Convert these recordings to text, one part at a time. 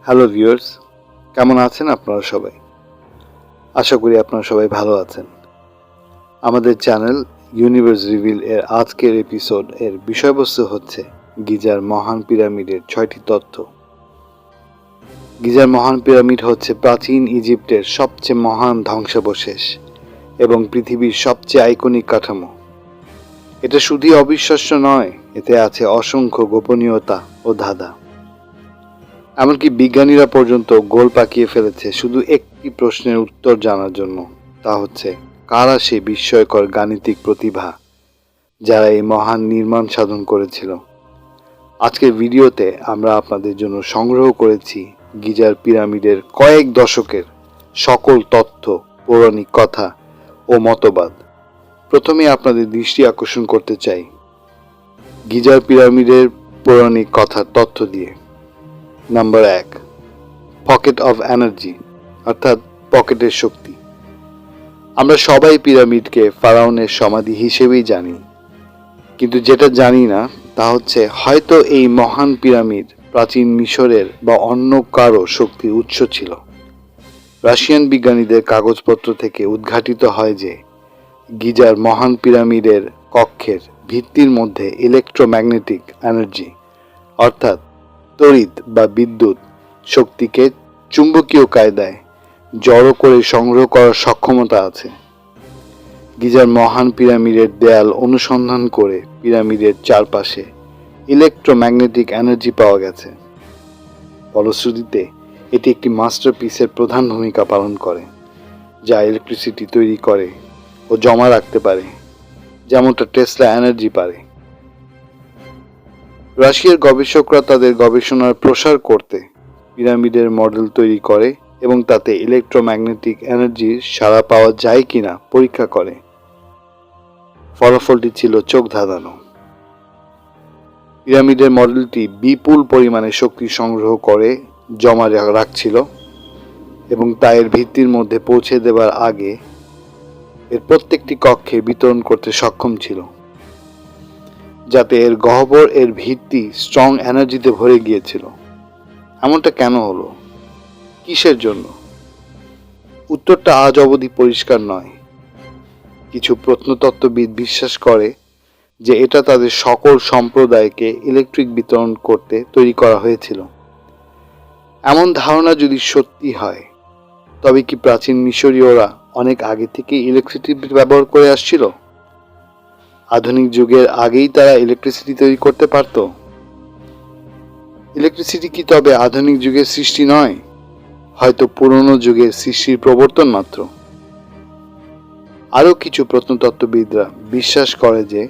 Hello viewers, কেমন আছেন আপনারা সবাই? আশা করি আপনারা সবাই ভালো আছেন। আমাদের চ্যানেল ইউনিভার্স রিভিল এর আজকের এপিসোড এর বিষয়বস্তু হচ্ছে গিজার মহান পিরামিডের 6টি তথ্য। গিজার মহান পিরামিড হচ্ছে প্রাচীন ইজিপ্টের সবচেয়ে মহান ধ্বংসাবশেষ এবং পৃথিবীর সবচেয়ে আইকনিক কাঠামো। এটা শুধুই অবিশ্বাস্য নয়, এতে আছে অসংখ্য গোপনীয়তা ও ধাঁধা। এমনকি বিজ্ঞানীরা পর্যন্ত গোল পাকিয়ে ফেলেছে শুধু একটি প্রশ্নের উত্তর জানার জন্য, তা হচ্ছে কারা সেই বিস্ময়কর গাণিতিক প্রতিভা যারা এই মহান নির্মাণ সাধন করেছিল। আজকের ভিডিওতে আমরা আপনাদের জন্য সংগ্রহ করেছি গিজার পিরামিডের কয়েক দশকের সকল তথ্য, পৌরাণিক কথা ও মতবাদ। প্রথমে আপনাদের দৃষ্টি আকর্ষণ করতে চাই গিজার পিরামিডের পৌরাণিক কথার তথ্য দিয়ে। নাম্বার 1, পকেট অফ এনার্জি, অর্থাৎ পকেটের শক্তি। আমরা সবাই পিরামিডকে ফারাওনের সমাধি হিসেবেই জানি, কিন্তু যেটা জানি না তা হচ্ছে হয়তো এই মহান পিরামিড প্রাচীন মিশরের বা অন্য কারো শক্তির উৎস ছিল। রাশিয়ান বিজ্ঞানীদের কাগজপত্র থেকে উদ্ঘাটিত হয় যে গিজার মহান পিরামিডের কক্ষের ভিত্তির মধ্যে ইলেকট্রোম্যাগনেটিক এনার্জি, অর্থাৎ তড়িৎ বা বিদ্যুৎ শক্তিকে চুম্বকীয় কায়দায় জড়ো করে সংগ্রহ করার সক্ষমতা আছে। গিজার মহান পিরামিডের দেয়াল অনুসন্ধান করে পিরামিডের চারপাশে ইলেকট্রোম্যাগনেটিক এনার্জি পাওয়া গেছে। ফলশ্রুতিতে এটি একটি মাস্টারপিসের প্রধান ভূমিকা পালন করে, যা ইলেকট্রিসিটি তৈরি করে ও জমা রাখতে পারে, যেমনটা টেসলা এনার্জি পারে। রাশিয়ার গবেষকরা তাদের গবেষণার প্রসার করতে পিরামিডের মডেল তৈরি করে এবং তাতে ইলেকট্রোম্যাগনেটিক এনার্জির সাড়া পাওয়া যায় কিনা পরীক্ষা করে। ফলাফলটি ছিল চোখ ধাঁধানো। পিরামিডের মডেলটি বিপুল পরিমাণে শক্তি সংগ্রহ করে জমা রাখছিল এবং তা এর ভিত্তির মধ্যে পৌঁছে দেবার আগে এর প্রত্যেকটি কক্ষে বিতরণ করতে সক্ষম ছিল, যাতে এর গহ্বর এর ভিত্তি স্ট্রং এনার্জিতে ভরে গিয়েছিল। এমনটা কেন হলো? কিসের জন্য? উত্তরটা আজ অবধি পরিষ্কার নয়। কিছু প্রত্নতত্ত্ববিদ বিশ্বাস করে যে এটা তাদের সকল সম্প্রদায়কে ইলেকট্রিক বিতরণ করতে তৈরি করা হয়েছিল। এমন ধারণা যদি সত্যি হয়, তবে কি প্রাচীন মিশরীয়রা অনেক আগে থেকে ইলেকট্রিসিটি ব্যবহার করে আসছিল? আধুনিক যুগের আগেই তারা ইলেকট্রিসিটি তৈরি করতে পারত? ইলেকট্রিসিটি কি তবে আধুনিক যুগের সৃষ্টি নয়, হয়তো পুরনো যুগের সৃষ্টির প্রবর্তন মাত্র? আরও কিছু প্রত্নতত্ত্ববিদরা বিশ্বাস করে যে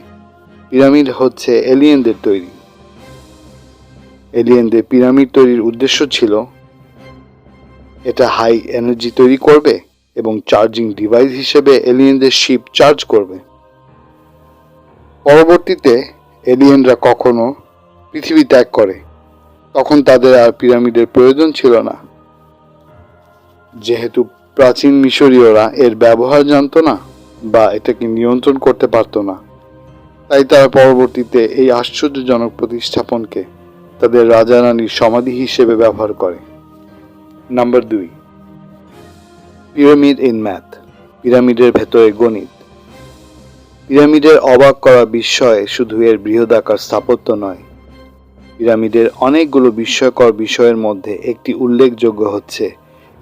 পিরামিড হচ্ছে এলিয়েনদের তৈরি। এলিয়েনদের পিরামিড তৈরির উদ্দেশ্য ছিল এটা হাই এনার্জি তৈরি করবে এবং চার্জিং ডিভাইস হিসেবে এলিয়েনদের শিপ চার্জ করবে। পরবর্তীতে এলিয়েনরা কখনো পৃথিবী ত্যাগ করে, তখন তাদের আর পিরামিডের প্রয়োজন ছিল না। যেহেতু প্রাচীন মিশরীয়রা এর ব্যবহার জানত না বা এটাকে নিয়ন্ত্রণ করতে পারত না, তাই তারা পরবর্তীতে এই আশ্চর্যজনক প্রতিস্থাপনকে তাদের রাজা রানীর সমাধি হিসেবে ব্যবহার করে। নাম্বার 2, পিরামিড ইন ম্যাথ, পিরামিডের ভেতরে গণিত। পিরামিডের অবাক করা বিস্ময় শুধু এর বৃহদাকার স্থাপত্য নয়, পিরামিডের অনেকগুলো বিস্ময়কর বিষয়ের মধ্যে একটি উল্লেখযোগ্য হচ্ছে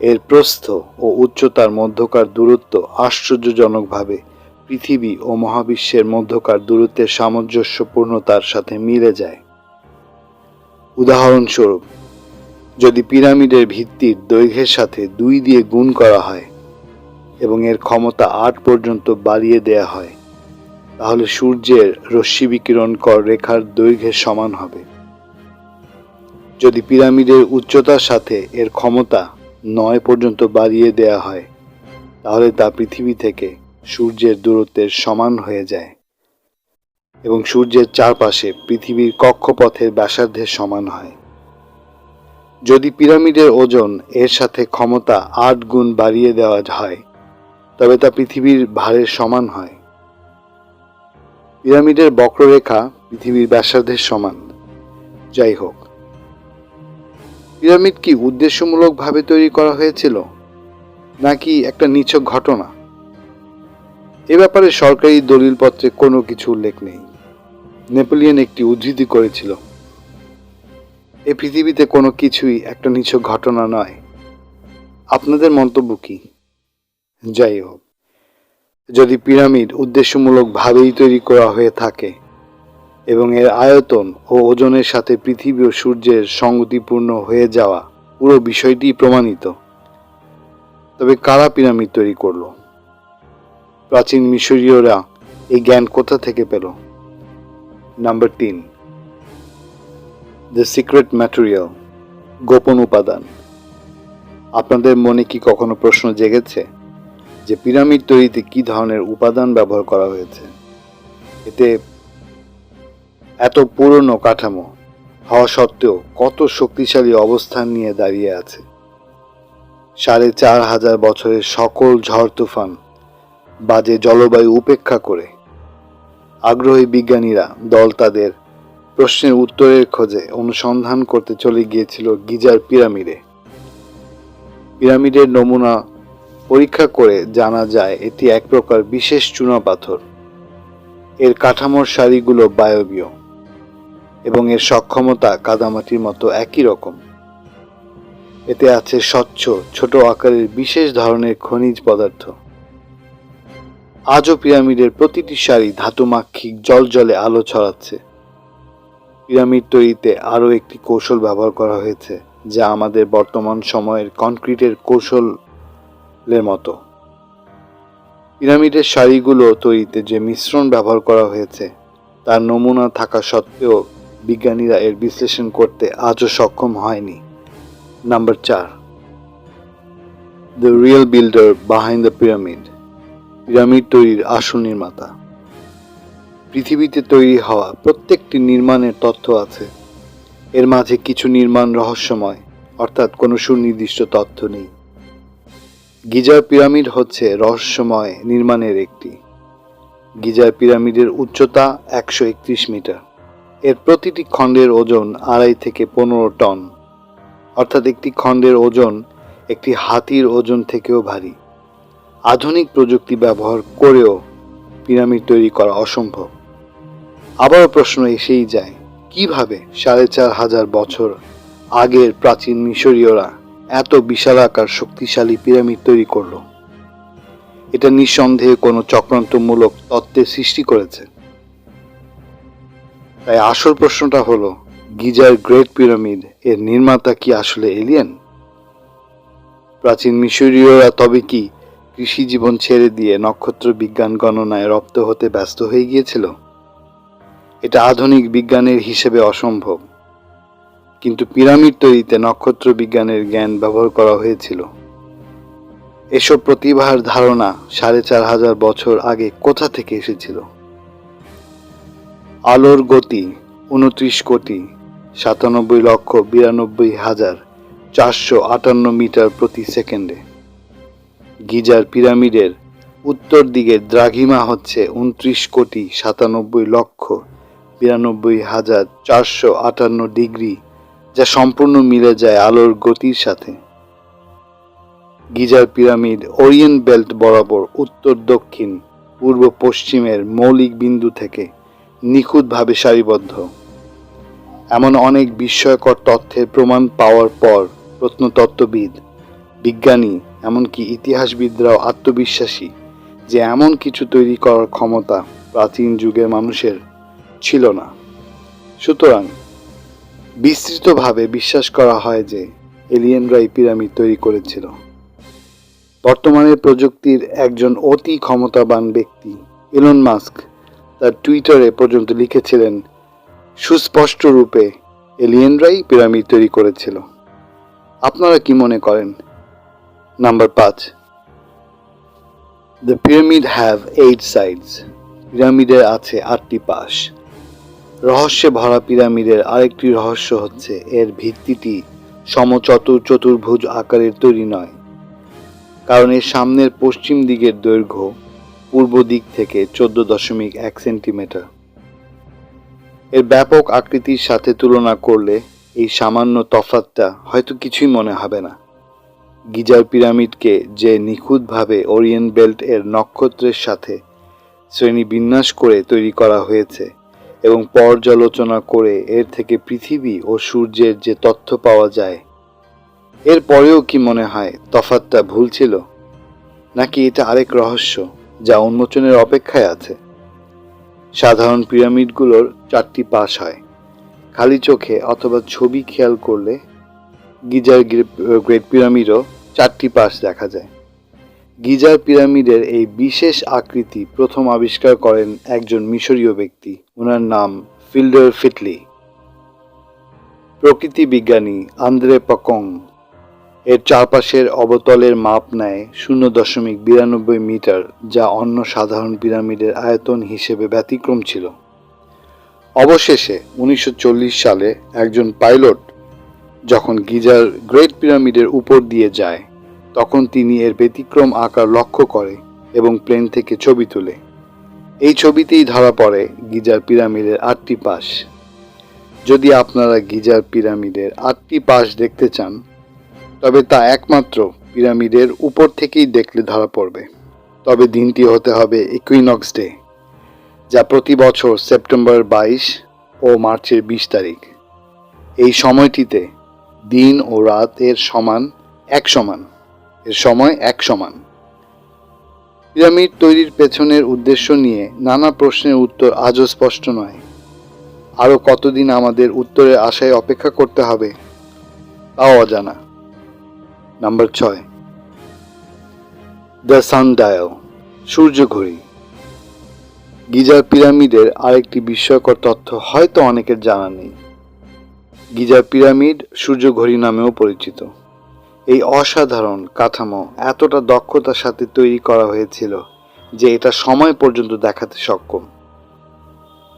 এর প্রস্থ ও উচ্চতার মধ্যকার দূরত্ব আশ্চর্যজনকভাবে পৃথিবী ও মহাবিশ্বের মধ্যকার দূরত্বের সামঞ্জস্যপূর্ণতার সাথে মিলে যায়। উদাহরণস্বরূপ, যদি পিরামিডের ভিত্তির দৈর্ঘ্যের সাথে 2 দিয়ে গুণ করা হয় এবং এর ক্ষমতা 8 পর্যন্ত বাড়িয়ে দেয়া হয়, তাহলে সূর্যের রশ্মি বিকিরণকর রেখার দৈর্ঘ্যের সমান হবে। যদি পিরামিডের উচ্চতার সাথে এর ক্ষমতা 9 পর্যন্ত বাড়িয়ে দেয়া হয়, তাহলে তা পৃথিবী থেকে সূর্যের দূরত্বের সমান হয়ে যায় এবং সূর্যের চারপাশে পৃথিবীর কক্ষপথের ব্যাসার্ধের সমান হয়। যদি পিরামিডের ওজন এর সাথে ক্ষমতা 8 গুণ বাড়িয়ে দেওয়া হয়, তবে তা পৃথিবীর ভারের সমান হয়। পিরামিডের বক্ররেখা পৃথিবীর ব্যাসার্ধের সমান। যাই হোক, পিরামিড কি উদ্দেশ্যমূলকভাবে তৈরি করা হয়েছিল, নাকি একটা নিছক ঘটনা? এ ব্যাপারে সরকারি দলিলপত্রে কোনো কিছু উল্লেখ নেই। নেপোলিয়ন একটি উদ্ধৃতি করেছিল, এ পৃথিবীতে কোনো কিছুই একটা নিছক ঘটনা নয়। আপনাদের মন্তব্য কি? যাই হোক, যদি পিরামিড উদ্দেশ্যমূলকভাবেই তৈরি করা হয়ে থাকে এবং এর আয়তন ও ওজনের সাথে পৃথিবী ও সূর্যের সঙ্গতিপূর্ণ হয়ে যাওয়া পুরো বিষয়টি প্রমাণিত, তবে কারা পিরামিড তৈরি করল? প্রাচীন মিশরীয়রা এই জ্ঞান কোথা থেকে পেল? নাম্বার 3, দ্য সিক্রেট ম্যাটেরিয়াল, গোপন উপাদান। আপনাদের মনে কি কখনো প্রশ্ন জেগেছে যে পিরামিড তৈরিতে কি ধরনের উপাদান ব্যবহার করা হয়েছে? এতে এত পুরনো কাঠামো হওয়া সত্ত্বেও কত শক্তিশালী অবস্থান নিয়ে দাঁড়িয়ে আছে। 4500 বছরের সকল ঝড় তুফান, বাজে জলবায়ু উপেক্ষা করে আগ্রহী বিজ্ঞানীরা দল তাদের প্রশ্নের উত্তরের খোঁজে অনুসন্ধান করতে চলে গিয়েছিল গিজার পিরামিডে। পিরামিডের নমুনা পরীক্ষা করে জানা যায় এটি এক প্রকার বিশেষ চুনাপাথর। এর কাঠামোর সারিগুলো বায়বীয় এবং এর সক্ষমতা কাদামাটির মতো একই রকম। এতে আছে স্বচ্ছ ছোট আকারের বিশেষ ধরনের খনিজ পদার্থ। আজও পিরামিডের প্রতিটি সারি ধাতুমাক্ষিক জলজলে আলো ছড়াচ্ছে। পিরামিড তৈরিতে আরও একটি কৌশল ব্যবহার করা হয়েছে, যা আমাদের বর্তমান সময়ের কনক্রিটের কৌশলের মতো। পিরামিডের সারিগুলো তৈরিতে যে মিশ্রণ ব্যবহার করা হয়েছে তার নমুনা থাকা সত্ত্বেও বিজ্ঞানীরা এর বিশ্লেষণ করতে আজও সক্ষম হয়নি। Number 4, the real builder behind the pyramid, pyramid তৈরির আসল নির্মাতা। পৃথিবীতে তৈরি হওয়া প্রত্যেকটি নির্মাণের তথ্য আছে। এর মাঝে কিছু নির্মাণ রহস্যময়, অর্থাৎ কোনো সুনির্দিষ্ট তথ্য নেই। গিজার পিরামিড হচ্ছে রহস্যময় নির্মাণের একটি। গিজার পিরামিডের উচ্চতা 131 মিটার। এর প্রতিটি খণ্ডের ওজন 2.5 থেকে 15 টন, অর্থাৎ একটি খণ্ডের ওজন একটি হাতির ওজন থেকেও ভারী। আধুনিক প্রযুক্তি ব্যবহার করেও পিরামিড তৈরি করা অসম্ভব। আবারও প্রশ্ন এসেই যায়, কিভাবে 4500 বছর আগের প্রাচীন মিশরীয়রা এত বিশালাকার শক্তিশালী পিরামিড তৈরি করল? এটা নিঃসন্দেহে কোনো চক্রান্তমূলক তত্ত্বের সৃষ্টি করেছে। তাই আসল প্রশ্নটা হলো, গিজার গ্রেট পিরামিড এর নির্মাতা কি আসলে এলিয়েন? প্রাচীন মিশরীয়রা তবে কি কৃষি জীবন ছেড়ে দিয়ে নক্ষত্র বিজ্ঞান গণনায় রপ্ত হতে ব্যস্ত হয়ে গিয়েছিল? এটা আধুনিক বিজ্ঞানের হিসেবে অসম্ভব, কিন্তু পিরামিড তৈরিতে নক্ষত্র বিজ্ঞানের জ্ঞান ব্যবহার করা হয়েছিল। এসব প্রতিভার ধারণা 4500 বছর আগে কোথা থেকে এসেছিল? আলোর গতি 29,97,92,458 মিটার প্রতি সেকেন্ডে। গিজার পিরামিডের উত্তর দিকের দ্রাঘিমা হচ্ছে 29,97,92,458 ডিগ্রি, যা সম্পূর্ণ মিলে যায় আলোর গতির সাথে। গিজার পিরামিড ওরিয়েন্ট বেল্ট বরাবর উত্তর দক্ষিণ পূর্ব পশ্চিমের মৌলিক বিন্দু থেকে নিখুঁতভাবে সারিবদ্ধ। এমন অনেক বিস্ময়কর তথ্যের প্রমাণ পাওয়ার পর প্রত্নতত্ত্ববিদ, বিজ্ঞানী, এমনকি ইতিহাসবিদরাও আত্মবিশ্বাসী যে এমন কিছু তৈরি করার ক্ষমতা প্রাচীন যুগের মানুষের ছিল না। সুতরাং বিস্তৃতভাবে বিশ্বাস করা হয় যে এলিয়েনরাই পিরামিড তৈরি করেছিল। বর্তমানের প্রযুক্তির একজন অতি ক্ষমতাবান ব্যক্তি ইলন মাস্ক তার টুইটারে পর্যন্ত লিখেছিলেন, সুস্পষ্ট রূপে এলিয়েনরাই পিরামিড তৈরি করেছিল। আপনারা কি মনে করেন? Number 5, the pyramid have 8 sides, পিরামিডের আছে 8টি পাশ। রহস্যে ভরা পিরামিডের আরেকটি রহস্য হচ্ছে এর ভিত্তিটি চতুর্ভুজ আকারের তৈরি নয়, কারণ এর সামনের পশ্চিম দিকের দৈর্ঘ্য পূর্ব দিক থেকে 14.1 সেন্টিমিটার। এর ব্যাপক আকৃতির সাথে তুলনা করলে এই সামান্য তফাৎটা হয়তো কিছুই মনে হবে না। গিজার পিরামিডকে যে নিখুঁতভাবে ওরিয়েন্ট বেল্ট এর নক্ষত্রের সাথে শ্রেণীবিন্যাস করে তৈরি করা হয়েছে এবং পর্যালোচনা করে এর থেকে পৃথিবী ও সূর্যের যে তথ্য পাওয়া যায়, এর পরেও কি মনে হয় তফাৎটা ভুল ছিল, নাকি এটা আরেক রহস্য যা উন্মোচনের অপেক্ষায় আছে? সাধারণ পিরামিডগুলোর 4টি পাশ হয়। খালি চোখে অথবা ছবি খেয়াল করলে গিজার গ্রেট পিরামিডও 4টি পাশ দেখা যায়। গিজার পিরামিডের এই বিশেষ আকৃতি প্রথম আবিষ্কার করেন একজন মিশরীয় ব্যক্তি, ওনার নাম ফিল্ডার ফিটলি। প্রকৃতি বিজ্ঞানী আন্দ্রে পকং এর চারপাশের অবতলের মাপ নেয় 0.92 মিটার, যা অন্য সাধারণ পিরামিডের আয়তন হিসেবে ব্যতিক্রম ছিল। অবশেষে 1940 সালে একজন পাইলট যখন গিজার গ্রেট পিরামিডের উপর দিয়ে যায়, তখন তিনি এর ব্যতিক্রম আকার লক্ষ্য করে এবং প্লেন থেকে ছবি তোলে। এই ছবিতেই ধরা পড়ে গিজার পিরামিডের 8টি পাশ। যদি আপনারা গিজার পিরামিডের 8টি পাশ দেখতে চান, তবে তা একমাত্র পিরামিডের উপর থেকেই দেখলে ধরা পড়বে। তবে দিনটি হতে হবে ইকুইনক্স ডে, যা প্রতি বছর সেপ্টেম্বর 22 ও মার্চের 20 তারিখ। এই সময়টিতে দিন ও রাত এর সময় এক সমান। পিরামিড তৈরির পেছনের উদ্দেশ্য নিয়ে নানা প্রশ্নের উত্তর আজও স্পষ্ট নয়। আরও কতদিন আমাদের উত্তরের আশায় অপেক্ষা করতে হবে, তাও অজানা। নাম্বার 6, দ্য সানডায়াল, সূর্য ঘড়ি। গিজার পিরামিডের আরেকটি বিস্ময়কর তথ্য হয়তো অনেকের জানা নেই। গিজার পিরামিড সূর্য ঘড়ি নামেও পরিচিত। এই অসাধারণ কাঠামো এতটা দক্ষতার সাথে তৈরি করা হয়েছিল যে এটা সময় পর্যন্ত দেখাতে সক্ষম।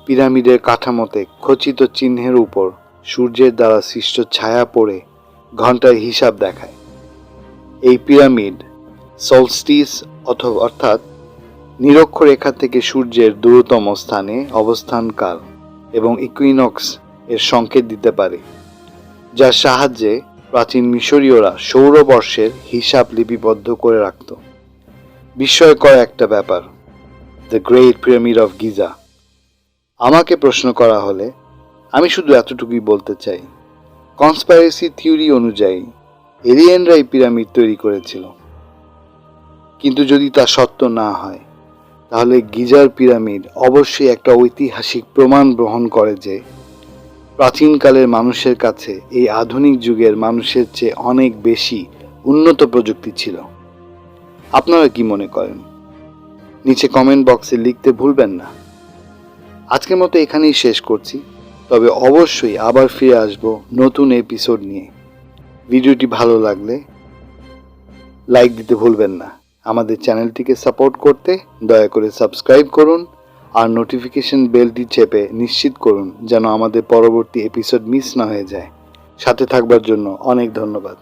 পিরামিডের কাঠামোতে খচিত চিহ্নের উপর সূর্যের দ্বারা সৃষ্ট ছায়া পড়ে ঘন্টার হিসাব দেখায়। এই পিরামিড সলস্টিস অর্থাৎ নিরক্ষরেখা থেকে সূর্যের দূরতম স্থানে অবস্থানকাল এবং ইকুইনক্স এর সংকেত দিতে পারে, যার সাহায্যে প্রাচীন মিশরীয়রা সৌরবর্ষের হিসাব লিপিবদ্ধ করে রাখত। বিস্ময়কর একটা ব্যাপার, the great pyramid of Giza. আমাকে প্রশ্ন করা হলে আমি শুধু এতটুকুই বলতে চাই, কনস্পাইরেসি থিওরি অনুযায়ী এলিয়েনরা এই পিরামিড তৈরি করেছিল। কিন্তু যদি তা সত্য না হয়, তাহলে গিজার পিরামিড অবশ্যই একটা ঐতিহাসিক প্রমাণ বহন করে যে প্রাচীনকালের মানুষের কাছে এই আধুনিক যুগের মানুষের চেয়ে অনেক বেশি উন্নত প্রযুক্তি ছিল। আপনারা কি মনে করেন? নিচে কমেন্ট বক্সে লিখতে ভুলবেন না। আজকের মতো এখানেই শেষ করছি, তবে অবশ্যই আবার ফিরে আসব নতুন এপিসোড নিয়ে। ভিডিওটি ভালো লাগলে লাইক দিতে ভুলবেন না। আমাদের চ্যানেলটিকে সাপোর্ট করতে দয়া করে সাবস্ক্রাইব করুন আর নোটিফিকেশন বেলটি চেপে নিশ্চিত করুন যেন আমাদের পরবর্তী এপিসোড মিস না হয়ে যায়। সাথে থাকবার জন্য অনেক ধন্যবাদ।